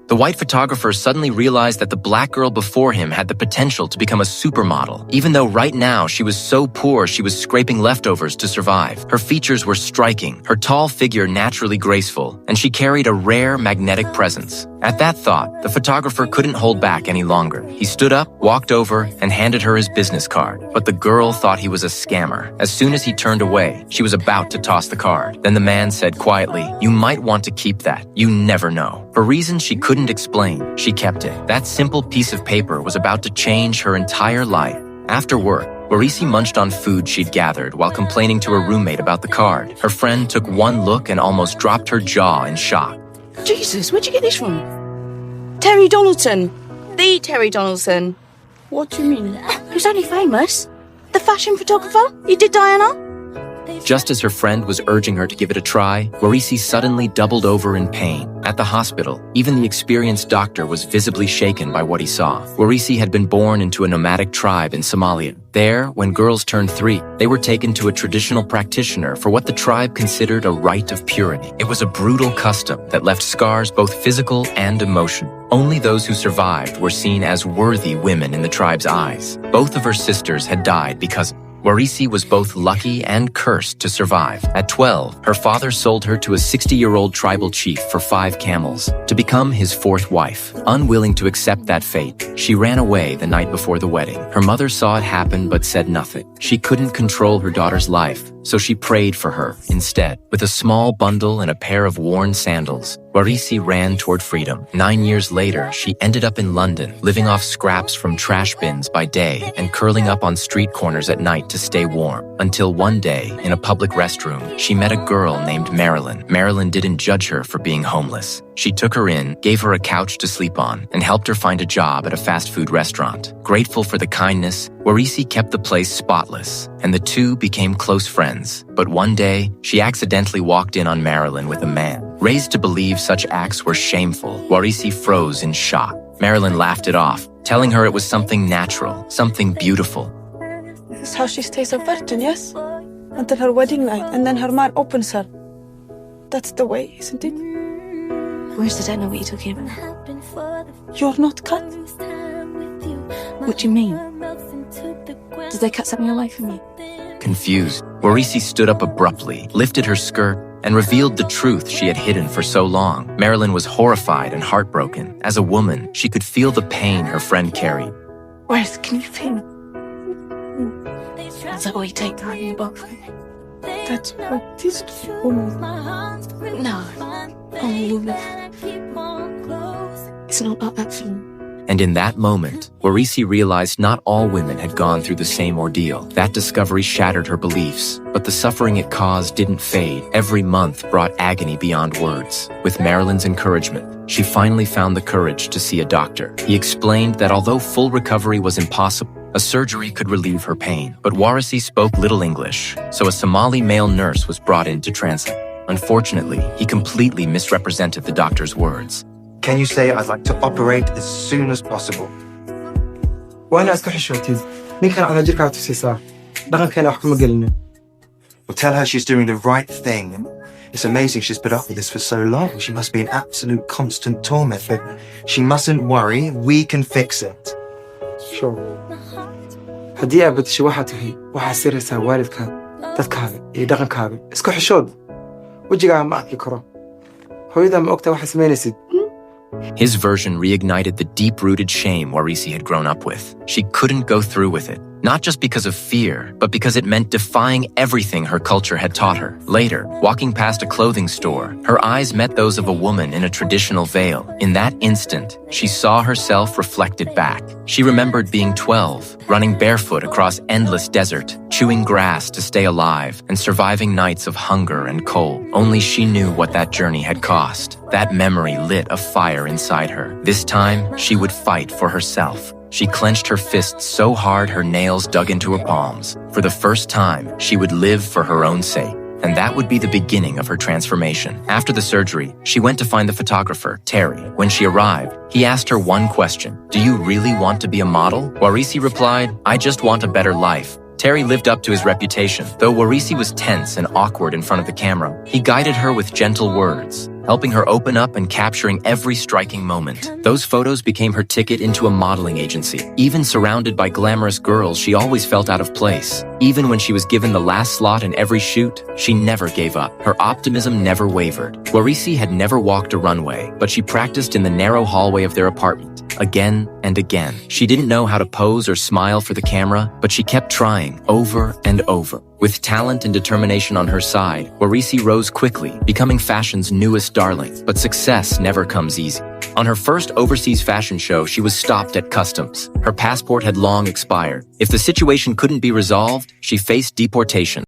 The white photographer suddenly realized that the black girl before him had the potential to become a supermodel, even though right now she was so poor she was scraping leftovers to survive. Her features were striking, her tall figure naturally graceful, and she carried a rare magnetic presence. At that thought, the photographer couldn't hold back any longer. He stood up, walked over, and handed her his business card. But the girl thought he was a scammer. As soon as he turned away, she was about to toss the card. Then the man said quietly, "You might want to keep that. You never know." For reasons she couldn't explain, she kept it. That simple piece of paper was about to change her entire life. After work, Warisi munched on food she'd gathered while complaining to her roommate about the card. Her friend took one look and almost dropped her jaw in shock. Jesus, where'd you get this from? Terry Donaldson. The Terry Donaldson. What do you mean? Who's only famous? The fashion photographer? You did Diana? Just as her friend was urging her to give it a try, Warisi suddenly doubled over in pain. At the hospital, even the experienced doctor was visibly shaken by what he saw. Warisi had been born into a nomadic tribe in Somalia. There, when girls turned 3, they were taken to a traditional practitioner for what the tribe considered a rite of purity. It was a brutal custom that left scars both physical and emotional. Only those who survived were seen as worthy women in the tribe's eyes. Both of her sisters had died because Warisi was both lucky and cursed to survive. At 12, her father sold her to a 60-year-old tribal chief for 5 camels to become his 4th wife. Unwilling to accept that fate, she ran away the night before the wedding. Her mother saw it happen but said nothing. She couldn't control her daughter's life, so she prayed for her instead. With a small bundle and a pair of worn sandals, Warisi ran toward freedom. 9 years later, she ended up in London, living off scraps from trash bins by day and curling up on street corners at night to stay warm. Until one day, in a public restroom, she met a girl named Marilyn. Marilyn didn't judge her for being homeless. She took her in, gave her a couch to sleep on, and helped her find a job at a fast food restaurant. Grateful for the kindness, Warisi kept the place spotless, and the two became close friends. But one day, she accidentally walked in on Marilyn with a man. Raised to believe such acts were shameful, Warisi froze in shock. Marilyn laughed it off, telling her it was something natural, something beautiful. This is how she stays a virgin, yes? Until her wedding night, and then her man opens her. That's the way, isn't it? Where's the dad know what you're talking about? You're not cut. What do you mean? Did they cut something away from you? Confused, Warisi stood up abruptly, lifted her skirt, and revealed the truth she had hidden for so long. Marilyn was horrified and heartbroken. As a woman, she could feel the pain her friend carried. Where's, can you feel? Is that what you take to hang your bathroom? That's what this woman. No, I'm a woman. It's not like that for me. And in that moment, Warisi realized not all women had gone through the same ordeal. That discovery shattered her beliefs, but the suffering it caused didn't fade. Every month brought agony beyond words. With Marilyn's encouragement, she finally found the courage to see a doctor. He explained that although full recovery was impossible, a surgery could relieve her pain. But Warisi spoke little English, so a Somali male nurse was brought in to translate. Unfortunately, he completely misrepresented the doctor's words. Can you say I'd like to operate as soon as possible? وأنا أستحي شوتي نيكا على جرك على تسيسا دقن كان أحكم قلنا. Well, tell her she's doing the right thing. It's amazing she's put up with this for so long. She must be in absolute constant torment, but she mustn't worry. We can fix it. شو هدية بتشي واحد هي واحد سير سا والد كان تذكر يدقن كابل اسكو حشود وجي قام معك يكره هو إذا ما أكتر واحد سمين يسد. His version reignited the deep-rooted shame Warisi had grown up with. She couldn't go through with it, not just because of fear, but because it meant defying everything her culture had taught her. Later, walking past a clothing store, her eyes met those of a woman in a traditional veil. In that instant, she saw herself reflected back. She remembered being 12, running barefoot across endless desert, chewing grass to stay alive, and surviving nights of hunger and cold. Only she knew what that journey had cost. That memory lit a fire inside her. This time, she would fight for herself. She clenched her fists so hard her nails dug into her palms. For the first time, she would live for her own sake. And that would be the beginning of her transformation. After the surgery, she went to find the photographer, Terry. When she arrived, he asked her one question. "Do you really want to be a model?" Warisi replied, "I just want a better life." Terry lived up to his reputation. Though Warisi was tense and awkward in front of the camera, he guided her with gentle words. helping her open up and capturing every striking moment. Those photos became her ticket into a modeling agency. Even surrounded by glamorous girls, she always felt out of place. Even when she was given the last slot in every shoot, she never gave up. Her optimism never wavered. Warisi had never walked a runway, but she practiced in the narrow hallway of their apartment, again and again. She didn't know how to pose or smile for the camera, but she kept trying over and over. With talent and determination on her side, Warisi rose quickly, becoming fashion's newest darling. But success never comes easy. On her first overseas fashion show, she was stopped at customs. Her passport had long expired. If the situation couldn't be resolved, she faced deportation.